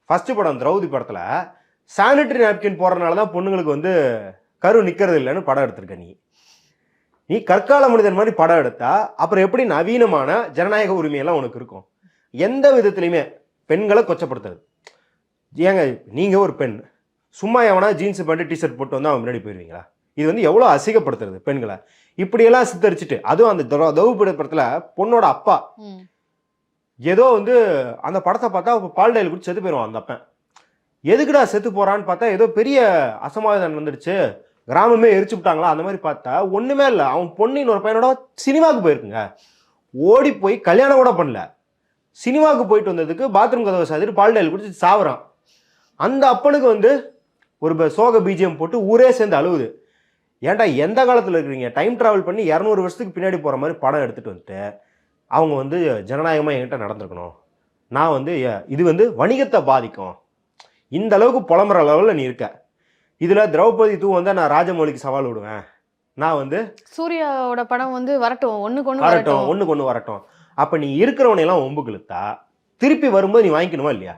First படம் திரௌதி படத்தில் sanitary napkin போடுறதுனால தான் பொண்ணுங்களுக்கு வந்து கரு நிற்கிறது இல்லைன்னு படம் எடுத்திருக்க நீ கற்கால மனிதன் மாதிரி படம் எடுத்தா அப்புறம் எப்படி நவீனமான ஜனநாயக உரிமையெல்லாம் உனக்கு இருக்கும்? எந்த விதத்துலையுமே பெண்களை கொச்சப்படுத்துறது. ஏங்க நீங்கள் ஒரு பெண் சும்மா எவனா ஜீன்ஸ் பேண்ட் டிஷர்ட் போட்டு வந்து அவன் முன்னாடி போயிடுவீங்களா? இது வந்து எவ்வளோ அசிங்கப்படுத்துறது பெண்களை. இப்படியெல்லாம் சித்தரிச்சுட்டு அதுவும் அந்த திரௌபதி படத்தில் பொண்ணோட அப்பா ஏதோ வந்து அந்த படத்தை பார்த்தா பால்டைல் குடிச்சு செத்து போயிடுவான் அந்த அப்பன். எதுக்குடா செத்து போறான்னு பார்த்தா ஏதோ பெரிய அசம்பாவிதம் வந்துடுச்சு, கிராமமே எரிச்சு விட்டாங்களா அந்த மாதிரி பார்த்தா ஒண்ணுமே இல்லை. அவன் பொண்ணு இன்னொரு பையனோட சினிமாவுக்கு போயிருக்குங்க. ஓடி போய் கல்யாணம் கூட பண்ணல, சினிமாவுக்கு போயிட்டு வந்ததுக்கு பாத்ரூம் கதவை சாத்திட்டு பால்டைல் குடிச்சு சாவுறான். அந்த அப்பனுக்கு வந்து ஒரு சோக பிஜிஎம் போட்டு ஊரே சேர்ந்து அழுவுது. ஏன்டா எந்த காலத்தில் இருக்கிறீங்க? டைம் டிராவல் பண்ணி 200 வருஷத்துக்கு பின்னாடி போகிற மாதிரி படம் எடுத்துகிட்டு வந்துட்டு அவங்க வந்து ஜனநாயகமாக என்கிட்ட நடந்திருக்கணும். நான் வந்து இது வந்து வணிகத்தை பாதிக்கும், இந்த அளவுக்கு புலம்புற லெவலில் நீ இருக்க. இதில் திரௌபதி 2 வந்து நான் ராஜமௌலிக்கு சவால் விடுவேன். நான் வந்து சூர்யாவோட படம் வந்து வரட்டும், ஒண்ணுக்கு ஒன்று வரட்டும். அப்போ நீ இருக்கிறவனையெல்லாம் ஒம்புக்கு இழுத்தா திருப்பி வரும்போது நீ வாங்கிக்கணுமா இல்லையா?